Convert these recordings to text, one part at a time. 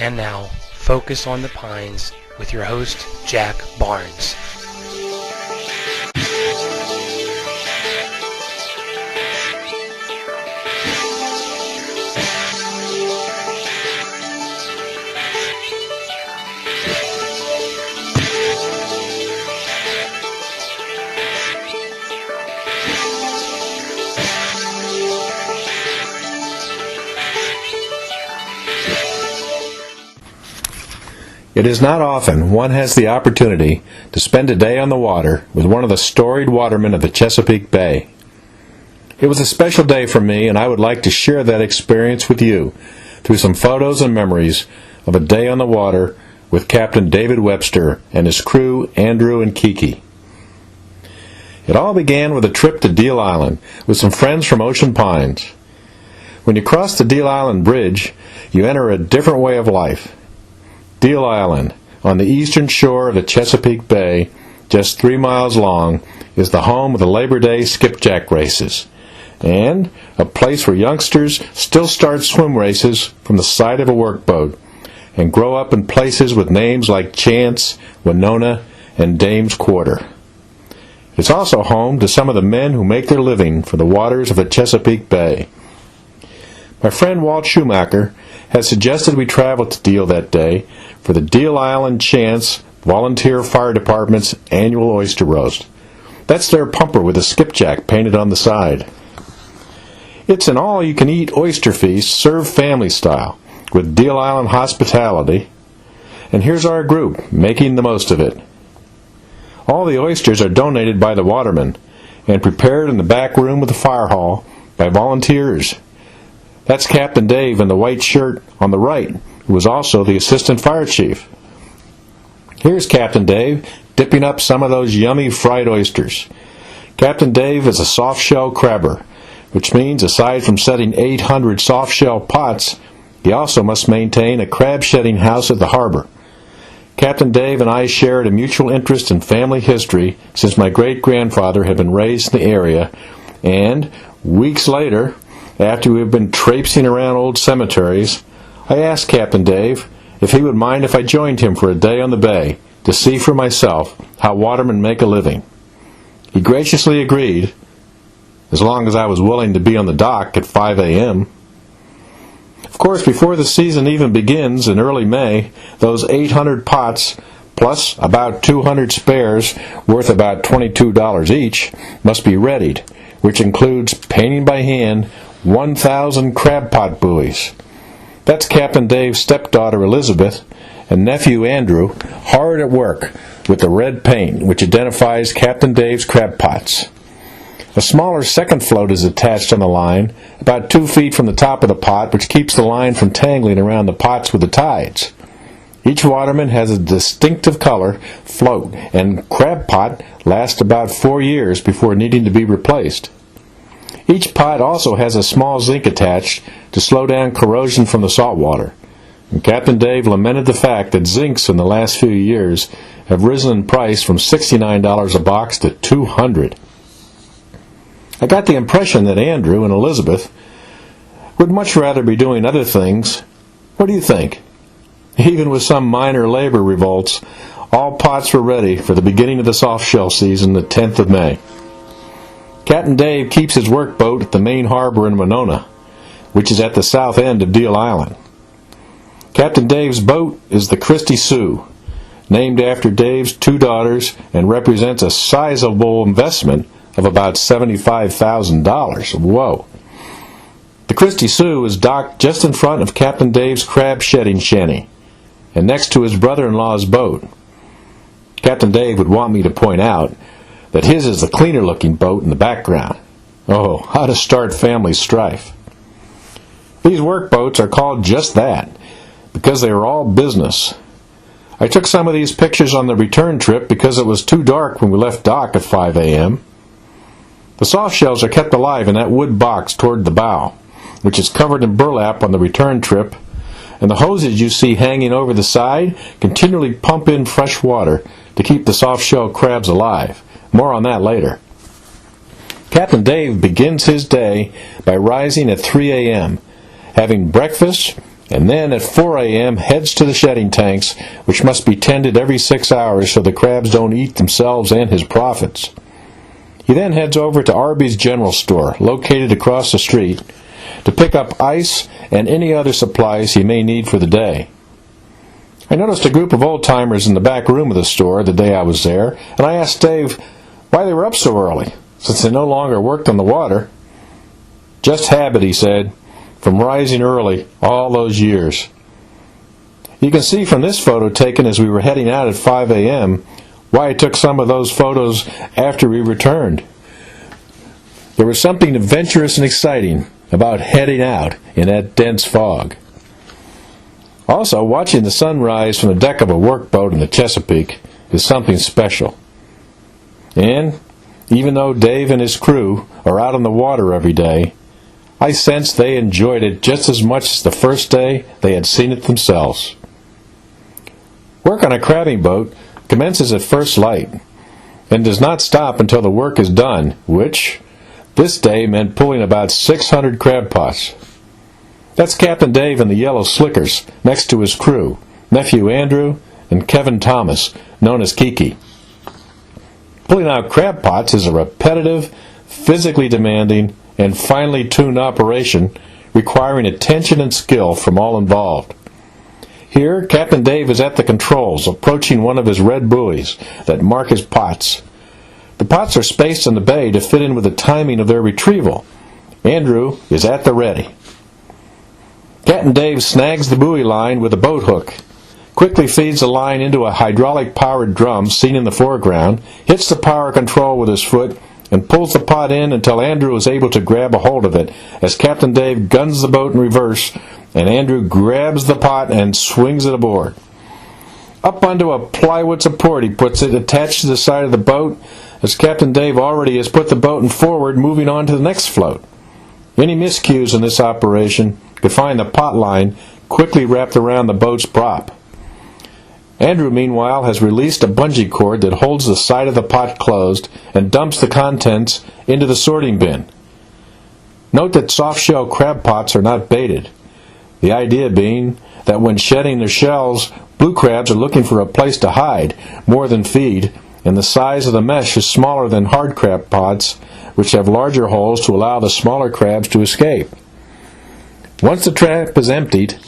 And now, Focus on the Pines with your host, Jack Barnes. It is not often one has the opportunity to spend a day on the water with one of the storied watermen of the Chesapeake Bay. It was a special day for me, and I would like to share that experience with you through some photos and memories of a day on the water with Captain David Webster and his crew, Andrew and Kiki. It all began with a trip to Deal Island with some friends from Ocean Pines. When you cross the Deal Island Bridge, you enter a different way of life. Deal Island, on the eastern shore of the Chesapeake Bay, just 3 miles long, is the home of the Labor Day skipjack races, and a place where youngsters still start swim races from the side of a workboat and grow up in places with names like Chance, Winona, and Dame's Quarter. It's also home to some of the men who make their living for the waters of the Chesapeake Bay. My friend Walt Schumacher has suggested we travel to Deal that day for the Deal Island Chance Volunteer Fire Department's annual oyster roast. That's their pumper with a skipjack painted on the side. It's an all-you-can-eat oyster feast served family style with Deal Island hospitality, and here's our group making the most of it. All the oysters are donated by the watermen and prepared in the back room of the fire hall by volunteers. That's Captain Dave in the white shirt on the right, who was also the assistant fire chief. Here's Captain Dave dipping up some of those yummy fried oysters. Captain Dave is a soft-shell crabber, which means aside from setting 800 soft-shell pots, he also must maintain a crab-shedding house at the harbor. Captain Dave and I shared a mutual interest in family history since my great-grandfather had been raised in the area, and weeks later, after we had been traipsing around old cemeteries, I asked Captain Dave if he would mind if I joined him for a day on the bay to see for myself how watermen make a living. He graciously agreed, as long as I was willing to be on the dock at 5 a.m. Of course, before the season even begins in early May, those 800 pots, plus about 200 spares worth about $22 each, must be readied, which includes painting by hand 1,000 crab pot buoys. That's Captain Dave's stepdaughter Elizabeth and nephew Andrew hard at work with the red paint which identifies Captain Dave's crab pots. A smaller second float is attached on the line, about 2 feet from the top of the pot, which keeps the line from tangling around the pots with the tides. Each waterman has a distinctive color float, and crab pot lasts about 4 years before needing to be replaced. Each pot also has a small zinc attached to slow down corrosion from the salt water. And Captain Dave lamented the fact that zincs in the last few years have risen in price from $69 a box to $200. I got the impression that Andrew and Elizabeth would much rather be doing other things. What do you think? Even with some minor labor revolts, all pots were ready for the beginning of the soft-shell season, the 10th of May. Captain Dave keeps his workboat at the main harbor in Winona, which is at the south end of Deal Island. Captain Dave's boat is the Christie Sioux, named after Dave's 2 daughters, and represents a sizable investment of about $75,000. Whoa! The Christie Sioux is docked just in front of Captain Dave's crab shedding shanty, and next to his brother-in-law's boat. Captain Dave would want me to point out that his is the cleaner-looking boat in the background. Oh, how to start family strife. These workboats are called just that, because they are all business. I took some of these pictures on the return trip because it was too dark when we left dock at 5 a.m. The soft shells are kept alive in that wood box toward the bow, which is covered in burlap on the return trip, and the hoses you see hanging over the side continually pump in fresh water to keep the soft-shell crabs alive. More on that later. Captain Dave begins his day by rising at 3 a.m., having breakfast, and then at 4 a.m. heads to the shedding tanks, which must be tended every 6 hours so the crabs don't eat themselves and his profits. He then heads over to Arby's General Store, located across the street, to pick up ice and any other supplies he may need for the day. I noticed a group of old-timers in the back room of the store the day I was there, and I asked Dave why they were up so early, since they no longer worked on the water. "Just habit," he said, "from rising early all those years." You can see from this photo taken as we were heading out at 5 a.m. why I took some of those photos after we returned. There was something adventurous and exciting about heading out in that dense fog. Also, watching the sunrise from the deck of a workboat in the Chesapeake is something special. And even though Dave and his crew are out on the water every day, I sensed they enjoyed it just as much as the first day they had seen it themselves. Work on a crabbing boat commences at first light and does not stop until the work is done, which this day meant pulling about 600 crab pots. That's Captain Dave and the yellow slickers next to his crew, nephew Andrew and Kevin Thomas, known as Kiki. Pulling out crab pots is a repetitive, physically demanding, and finely tuned operation requiring attention and skill from all involved. Here, Captain Dave is at the controls, approaching one of his red buoys that mark his pots. The pots are spaced in the bay to fit in with the timing of their retrieval. Andrew is at the ready. Captain Dave snags the buoy line with a boat hook, quickly feeds the line into a hydraulic-powered drum seen in the foreground, hits the power control with his foot, and pulls the pot in until Andrew is able to grab a hold of it as Captain Dave guns the boat in reverse, and Andrew grabs the pot and swings it aboard. Up onto a plywood support he puts it, attached to the side of the boat, as Captain Dave already has put the boat in forward, moving on to the next float. Any miscues in this operation could find the pot line quickly wrapped around the boat's prop. Andrew, meanwhile, has released a bungee cord that holds the side of the pot closed and dumps the contents into the sorting bin. Note that soft-shell crab pots are not baited, the idea being that when shedding their shells, blue crabs are looking for a place to hide more than feed, and the size of the mesh is smaller than hard crab pots, which have larger holes to allow the smaller crabs to escape. Once the trap is emptied,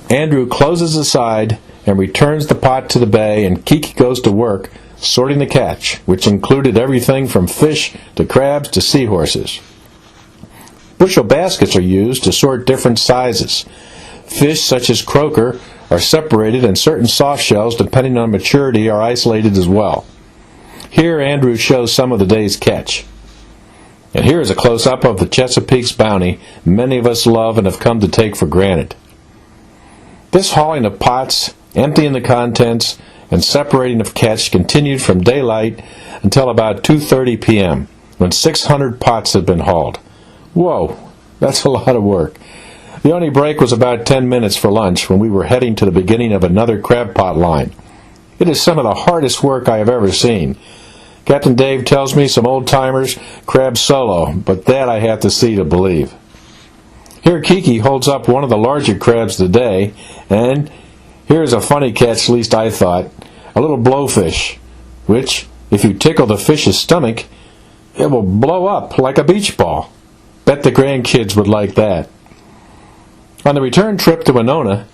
Andrew closes the side and returns the pot to the bay, and Kiki goes to work sorting the catch, which included everything from fish to crabs to seahorses. Bushel baskets are used to sort different sizes. Fish such as croaker are separated, and certain soft shells, depending on maturity, are isolated as well. Here Andrew shows some of the day's catch. And here is a close-up of the Chesapeake's bounty many of us love and have come to take for granted. This hauling of pots, emptying the contents, and separating of catch continued from daylight until about 2:30 p.m., when 600 pots had been hauled. Whoa, that's a lot of work. The only break was about 10 minutes for lunch when we were heading to the beginning of another crab pot line. It is some of the hardest work I have ever seen. Captain Dave tells me some old-timers crab solo, but that I have to see to believe. Here Kiki holds up one of the larger crabs of the day, and here's a funny catch, at least I thought, a little blowfish, which, if you tickle the fish's stomach, it will blow up like a beach ball. Bet the grandkids would like that. On the return trip to Winona,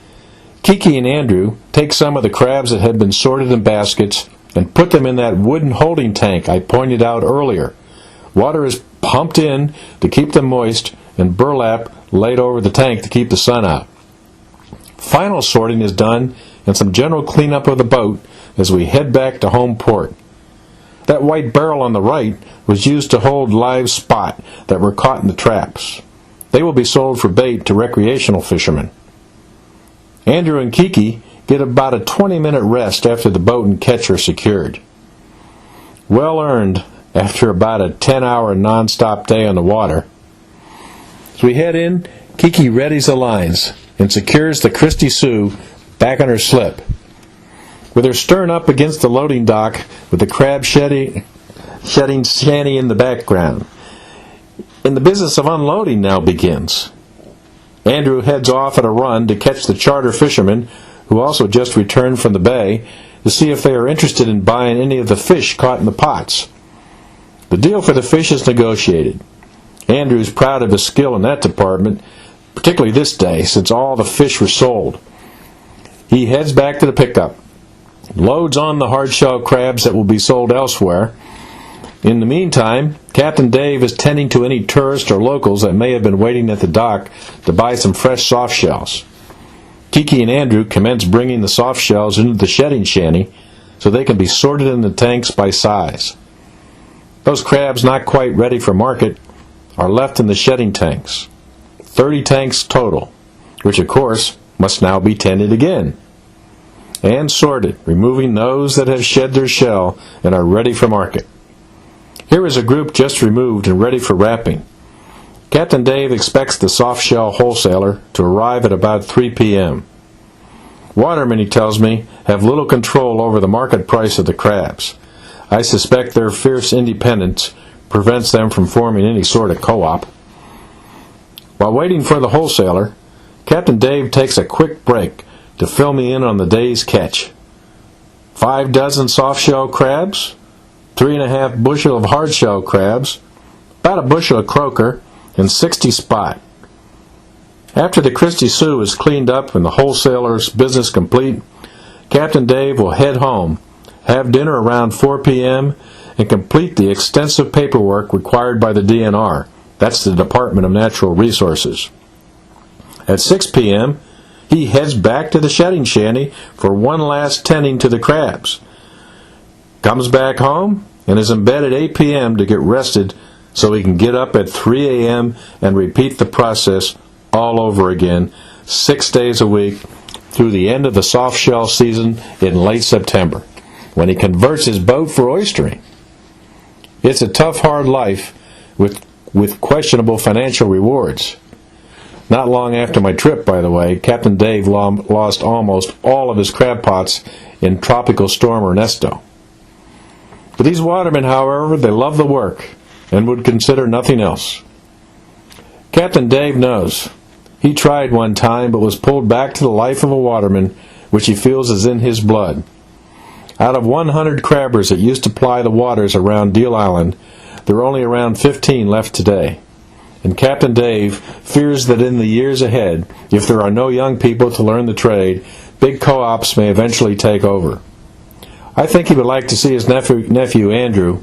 Kiki and Andrew take some of the crabs that had been sorted in baskets and put them in that wooden holding tank I pointed out earlier. Water is pumped in to keep them moist, and burlap laid over the tank to keep the sun out. Final sorting is done, and some general cleanup of the boat as we head back to home port. That white barrel on the right was used to hold live spot that were caught in the traps. They will be sold for bait to recreational fishermen. Andrew and Kiki get about a 20-minute rest after the boat and catch are secured. Well earned after about a 10-hour non-stop day on the water. As we head in, Kiki readies the lines and secures the Christie Sue back on her slip. With her stern up against the loading dock with the crab shedding shanty in the background. And the business of unloading now begins. Andrew heads off at a run to catch the charter fishermen, who also just returned from the bay, to see if they are interested in buying any of the fish caught in the pots. The deal for the fish is negotiated. Andrew is proud of his skill in that department, particularly this day, since all the fish were sold. He heads back to the pickup, loads on the hard-shell crabs that will be sold elsewhere. In the meantime, Captain Dave is tending to any tourists or locals that may have been waiting at the dock to buy some fresh soft shells. Kiki and Andrew commence bringing the soft shells into the shedding shanty so they can be sorted in the tanks by size. Those crabs not quite ready for market are left in the shedding tanks. 30 tanks total, which of course must now be tended again and sorted, removing those that have shed their shell and are ready for market. Here is a group just removed and ready for wrapping. Captain Dave expects the soft shell wholesaler to arrive at about 3 p.m. Watermen, he tells me, have little control over the market price of the crabs. I suspect their fierce independence prevents them from forming any sort of co-op. While waiting for the wholesaler, Captain Dave takes a quick break to fill me in on the day's catch. 5 dozen soft-shell crabs, 3.5 bushel of hard-shell crabs, about a bushel of croaker, and 60 spot. After the Christie Sue is cleaned up and the wholesaler's business complete, Captain Dave will head home, have dinner around 4 p.m., and complete the extensive paperwork required by the DNR. That's the Department of Natural Resources. At 6 p.m., he heads back to the shedding shanty for one last tending to the crabs. Comes back home and is in bed at 8 p.m. to get rested so he can get up at 3 a.m. and repeat the process all over again 6 days a week through the end of the soft shell season in late September, when he converts his boat for oystering. It's a tough, hard life with questionable financial rewards. Not long after my trip, by the way, Captain Dave lost almost all of his crab pots in Tropical Storm Ernesto. But these watermen, however, they love the work and would consider nothing else. Captain Dave knows. He tried one time but was pulled back to the life of a waterman, which he feels is in his blood. Out of 100 crabbers that used to ply the waters around Deal Island, there are only around 15 left today. And Captain Dave fears that in the years ahead, if there are no young people to learn the trade, big co-ops may eventually take over. I think he would like to see his nephew Andrew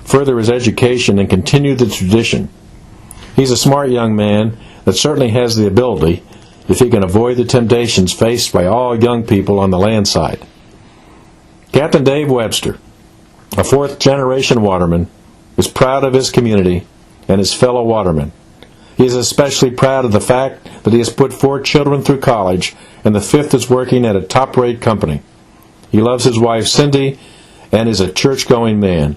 further his education and continue the tradition. He's a smart young man that certainly has the ability, if he can avoid the temptations faced by all young people on the land side. Captain Dave Webster, a fourth-generation waterman, is proud of his community and his fellow watermen. He is especially proud of the fact that he has put 4 children through college, and the 5th is working at a top-rate company. He loves his wife Cindy and is a church-going man.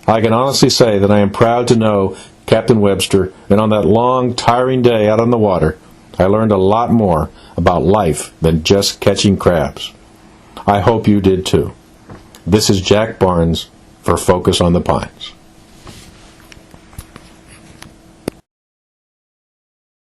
I can honestly say that I am proud to know Captain Webster, and on that long, tiring day out on the water, I learned a lot more about life than just catching crabs. I hope you did too. This is Jack Barnes for Focus on the Pines.